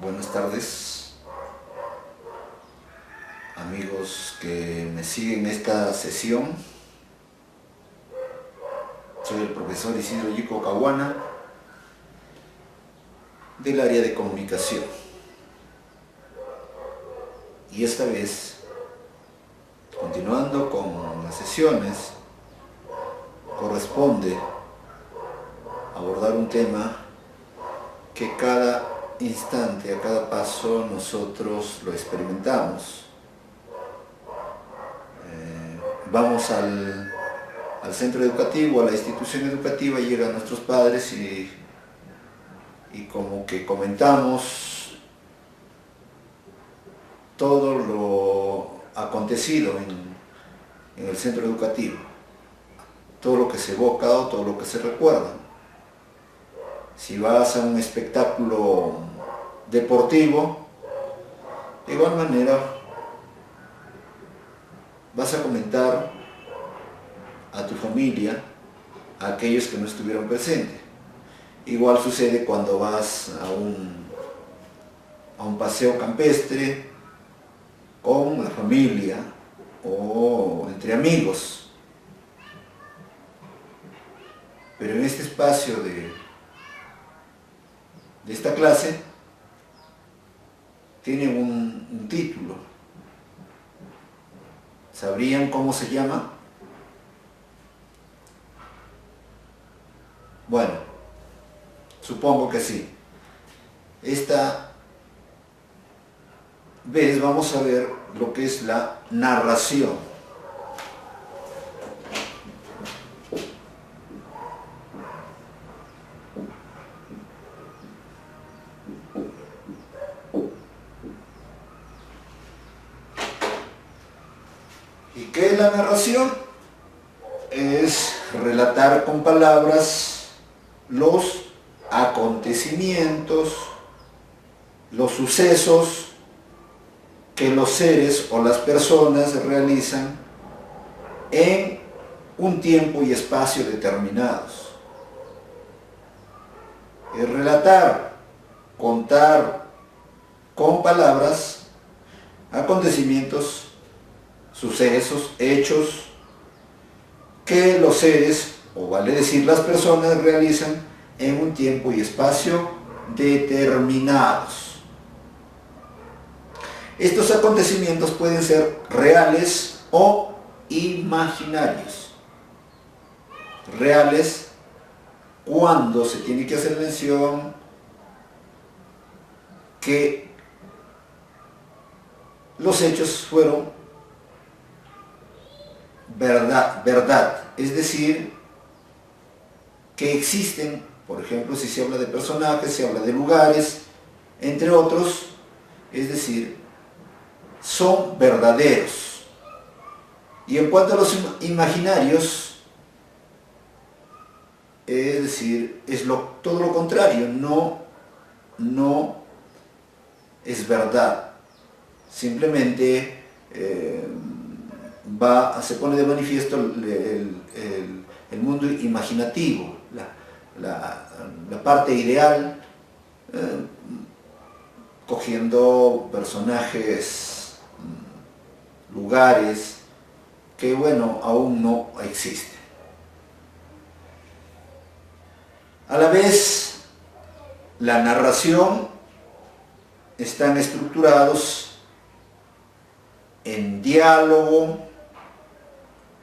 Buenas tardes, amigos que me siguen esta sesión. Soy el profesor Isidro Yico Caguana, del área de comunicación. Y esta vez, continuando con las sesiones, corresponde abordar un tema que cada instante, a cada paso, nosotros lo experimentamos. Vamos al centro educativo, a la institución educativa, llegan nuestros padres y como que comentamos todo lo acontecido en el centro educativo, todo lo que se evoca o todo lo que se recuerda. Si vas a un espectáculo deportivo, de igual manera vas a comentar a tu familia, a aquellos que no estuvieron presentes. Igual sucede cuando vas a un paseo campestre con la familia o entre amigos. Pero en este espacio de esta clase tiene un título. ¿Sabrían cómo se llama? Bueno, supongo que sí. Esta vez vamos a ver lo que es la narración. ¿Y qué es la narración? Es relatar con palabras los acontecimientos, los sucesos que los seres o las personas realizan en un tiempo y espacio determinados. Es relatar, contar con palabras acontecimientos, sucesos, hechos que los seres, o vale decir las personas, realizan en un tiempo y espacio determinados. Estos acontecimientos pueden ser reales o imaginarios. Reales cuando se tiene que hacer mención que los hechos fueron verdad, es decir, que existen, por ejemplo, si se habla de personajes, se habla de lugares, entre otros, es decir, son verdaderos. Y en cuanto a los imaginarios, es decir, es todo lo contrario, no es verdad, simplemente se pone de manifiesto el mundo imaginativo, la parte ideal, cogiendo personajes, lugares que, bueno, aún no existen. A la vez, la narración están estructurados en diálogo,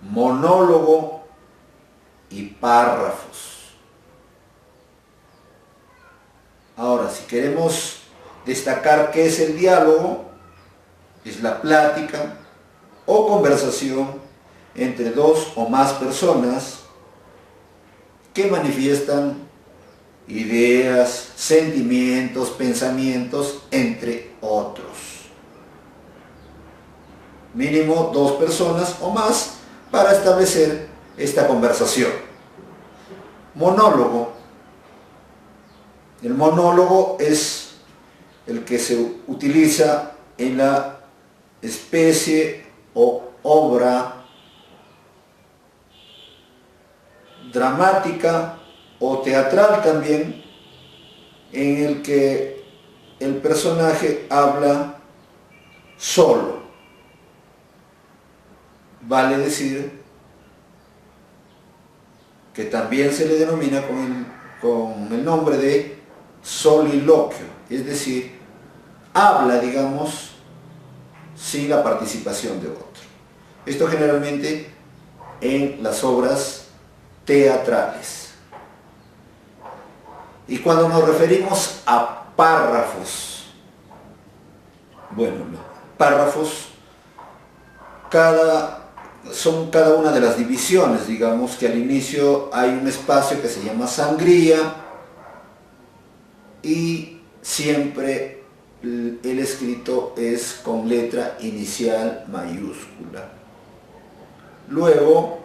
monólogo y párrafos. Ahora, si queremos destacar qué es el diálogo, es la plática o conversación entre dos o más personas que manifiestan ideas, sentimientos, pensamientos, entre otros. Mínimo 2 personas o más para establecer esta conversación. Monólogo. El monólogo es el que se utiliza en la especie o obra dramática o teatral también, en el que el personaje habla solo. Vale decir que también se le denomina con el nombre de soliloquio, es decir, habla, digamos, sin la participación de otro. Esto generalmente en las obras teatrales. Y cuando nos referimos a párrafos, bueno, párrafos son cada una de las divisiones, digamos que al inicio hay un espacio que se llama sangría y siempre el escrito es con letra inicial mayúscula. Luego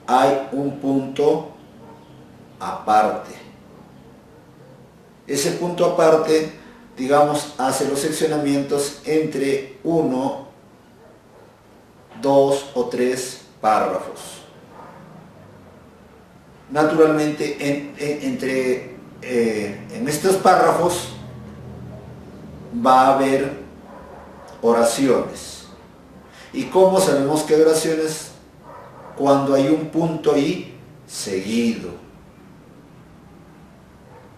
hay un punto aparte. Ese punto aparte, digamos, hace los seccionamientos entre 1, 2 o 3 párrafos. Naturalmente, en estos párrafos va a haber oraciones. ¿Y cómo sabemos que hay oraciones? Cuando hay un punto ahí seguido.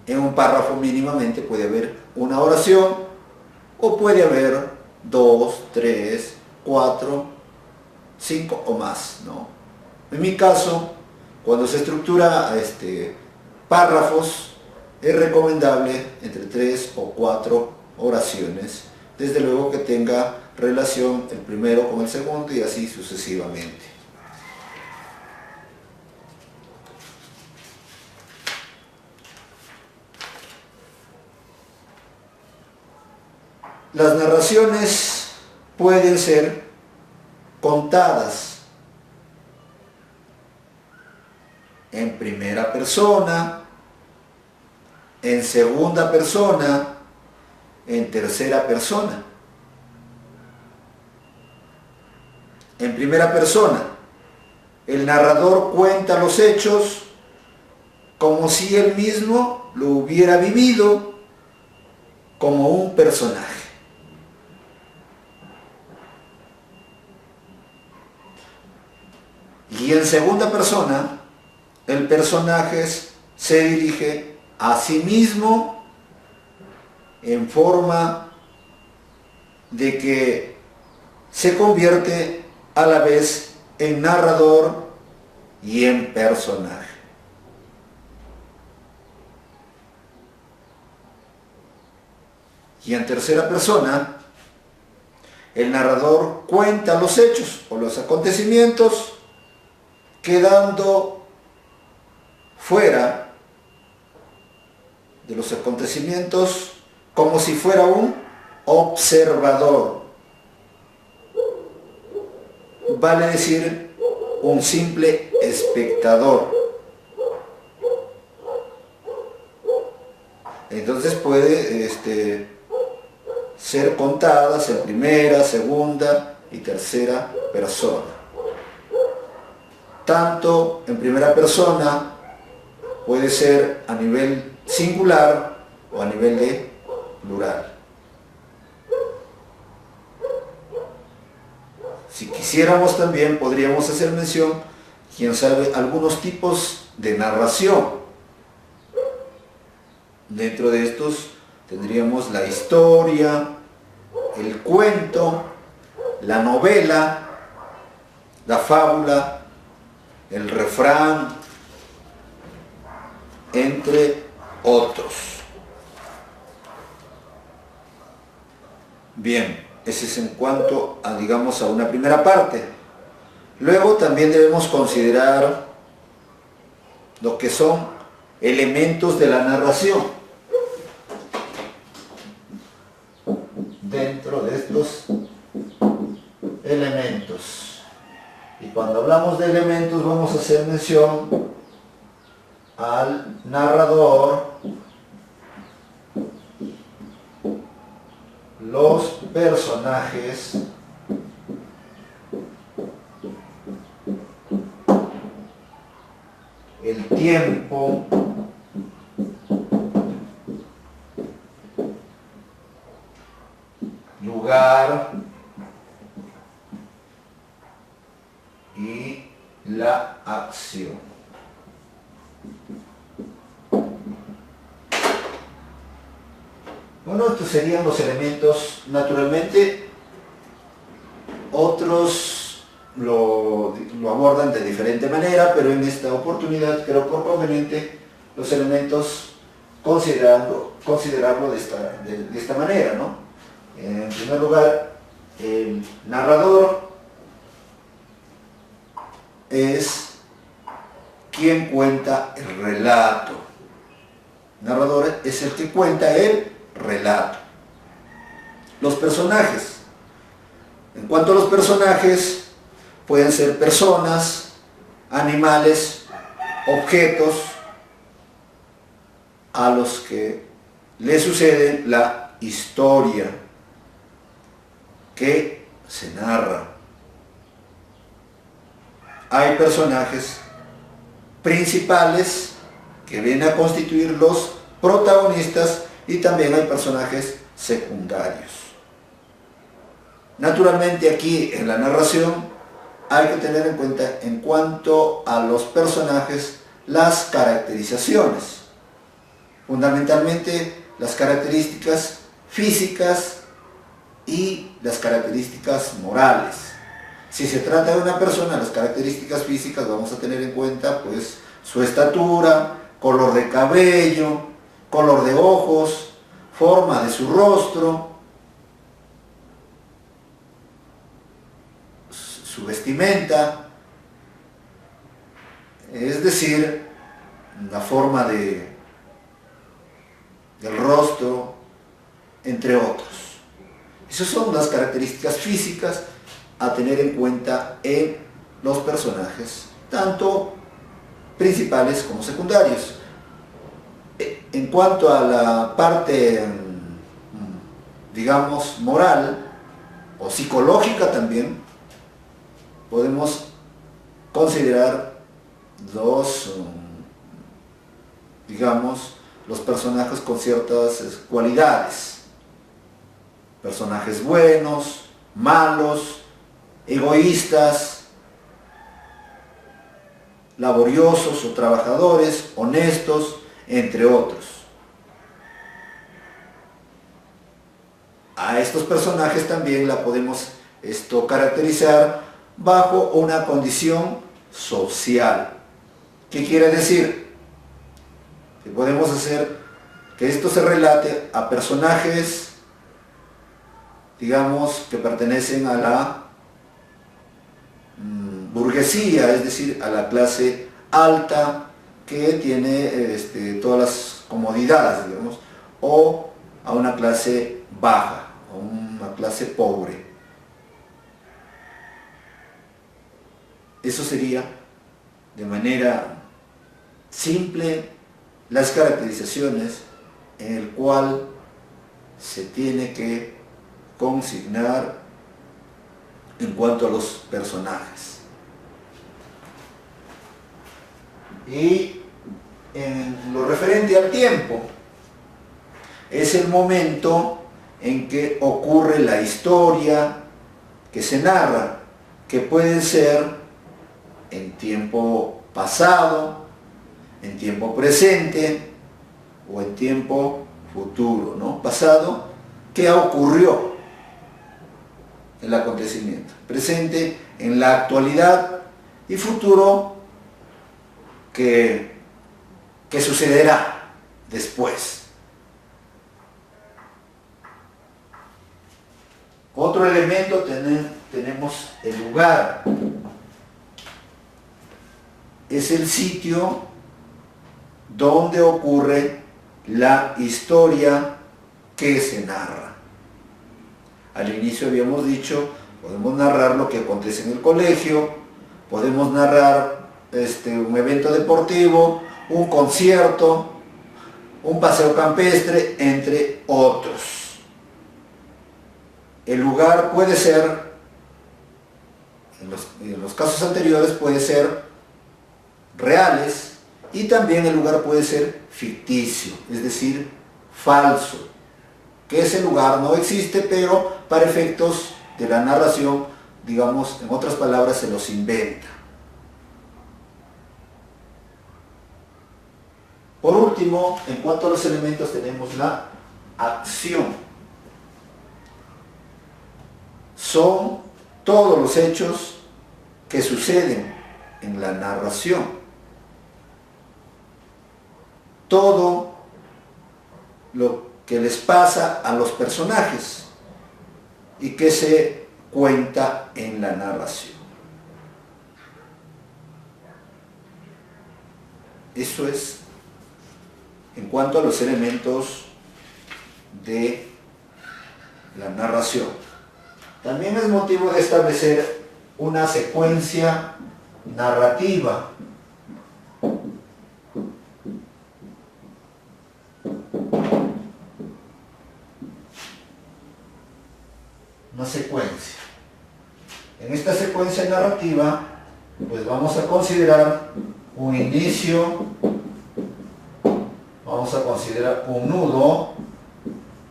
En un párrafo mínimamente puede haber una oración o puede haber 2, 3, 4, 5 o más, ¿no? En mi caso, cuando se estructura párrafos, es recomendable entre 3 o 4 oraciones, desde luego que tenga relación el primero con el segundo y así sucesivamente. Las narraciones pueden ser contadas en primera persona, en segunda persona, en tercera persona. En primera persona, el narrador cuenta los hechos como si él mismo lo hubiera vivido como un personaje. Y en segunda persona, el personaje se dirige a sí mismo en forma de que se convierte a la vez en narrador y en personaje. Y en tercera persona, el narrador cuenta los hechos o los acontecimientos, quedando fuera de los acontecimientos como si fuera un observador. Vale decir, un simple espectador. Entonces puede ser contadas en primera, segunda y tercera persona. Tanto en primera persona puede ser a nivel singular o a nivel de plural. Si quisiéramos también podríamos hacer mención, quién sabe, algunos tipos de narración. Dentro de estos tendríamos la historia, el cuento, la novela, la fábula, el refrán, entre otros. Bien, ese es en cuanto a, digamos, a una primera parte. Luego también debemos considerar lo que son elementos de la narración. Dentro de estos elementos. Y cuando hablamos de elementos vamos a hacer mención al narrador, los personajes tiempo, lugar y la acción. Bueno, estos serían los elementos. Naturalmente, otros lo abordan de diferente manera, pero en esta oportunidad creo por conveniente los elementos considerarlo de esta manera, ¿no? En primer lugar, el narrador es quien cuenta el relato. El narrador es el que cuenta el relato. Los personajes. En cuanto a los personajes, pueden ser personas, animales, objetos a los que le sucede la historia que se narra. Hay personajes principales que vienen a constituir los protagonistas y también hay personajes secundarios. Naturalmente aquí en la narración hay que tener en cuenta en cuanto a los personajes las caracterizaciones, fundamentalmente las características físicas y las características morales. Si se trata de una persona, las características físicas vamos a tener en cuenta pues su estatura, color de cabello, color de ojos, forma de su rostro, su vestimenta, es decir, la forma del rostro, entre otros. Esas son las características físicas a tener en cuenta en los personajes, tanto principales como secundarios. En cuanto a la parte, digamos, moral o psicológica también, podemos considerar digamos, los personajes con ciertas cualidades. Personajes buenos, malos, egoístas, laboriosos o trabajadores, honestos, entre otros. A estos personajes también la podemos caracterizar bajo una condición social. ¿Qué quiere decir? Que podemos hacer que esto se relate a personajes, digamos, que pertenecen a la burguesía, es decir, a la clase alta que tiene todas las comodidades, digamos, o a una clase baja, a una clase pobre. Eso sería, de manera simple, las caracterizaciones en el cual se tiene que consignar en cuanto a los personajes. Y en lo referente al tiempo, es el momento en que ocurre la historia que se narra, que puede ser en tiempo pasado, en tiempo presente o en tiempo futuro, ¿no? Pasado, ¿qué ocurrió? El acontecimiento. Presente, en la actualidad, y futuro, que sucederá después. Otro elemento tenemos el lugar. Es el sitio donde ocurre la historia que se narra. Al inicio habíamos dicho, podemos narrar lo que acontece en el colegio, podemos narrar un evento deportivo, un concierto, un paseo campestre, entre otros. El lugar puede ser, en los casos anteriores, puede ser reales Y también el lugar puede ser ficticio, es decir, falso, que ese lugar no existe, pero para efectos de la narración, digamos, en otras palabras, se los inventa. Por último, en cuanto a los elementos, tenemos la acción. Son todos los hechos que suceden en la narración. Todo lo que les pasa a los personajes y que se cuenta en la narración. Eso es en cuanto a los elementos de la narración. También es motivo de establecer una secuencia narrativa. Una secuencia. En esta secuencia narrativa, pues vamos a considerar un inicio, vamos a considerar un nudo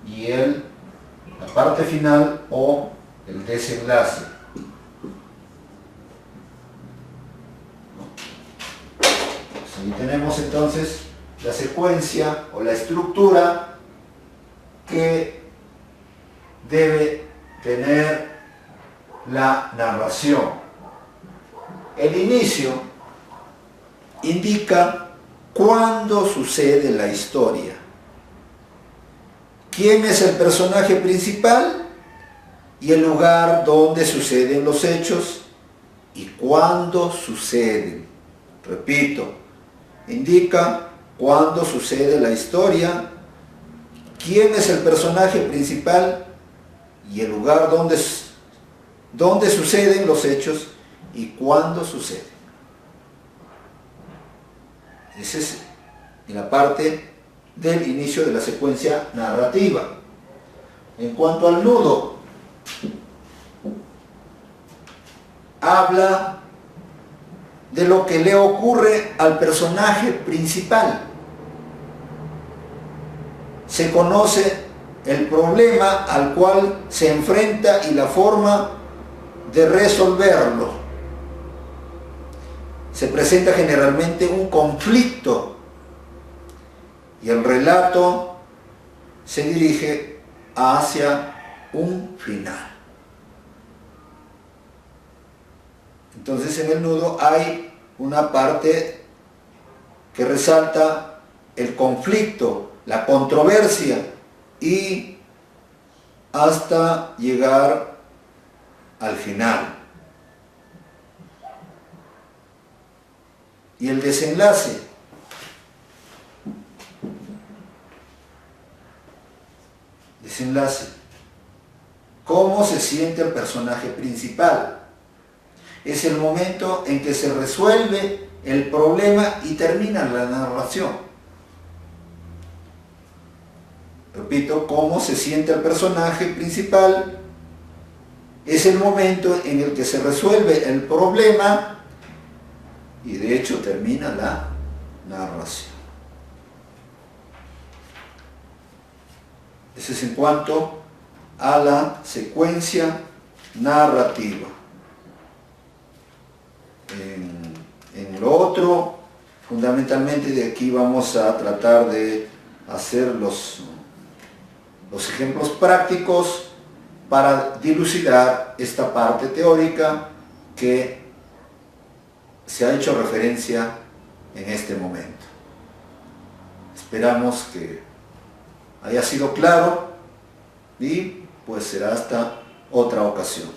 y la parte final o el desenlace. Pues ahí tenemos entonces la secuencia o la estructura que debe tener la narración. El inicio indica cuándo sucede la historia, quién es el personaje principal y el lugar donde suceden los hechos y cuándo suceden. Repito, indica cuándo sucede la historia, quién es el personaje principal y el lugar donde suceden los hechos y cuándo suceden. Esa es la parte del inicio de la secuencia narrativa. En cuanto al nudo, habla de lo que le ocurre al personaje principal. Se conoce el problema al cual se enfrenta y la forma de resolverlo. Se presenta generalmente un conflicto y el relato se dirige hacia un final. Entonces en el nudo hay una parte que resalta el conflicto, la controversia y hasta llegar al final. Y el desenlace. Desenlace. ¿Cómo se siente el personaje principal? Es el momento en que se resuelve el problema y termina la narración. Repito, ¿cómo se siente el personaje principal? Es el momento en el que se resuelve el problema y de hecho termina la narración. Eso es en cuanto a la secuencia narrativa. En lo otro, fundamentalmente de aquí vamos a tratar de hacer los ejemplos prácticos para dilucidar esta parte teórica que se ha hecho referencia en este momento. Esperamos que haya sido claro y pues será hasta otra ocasión.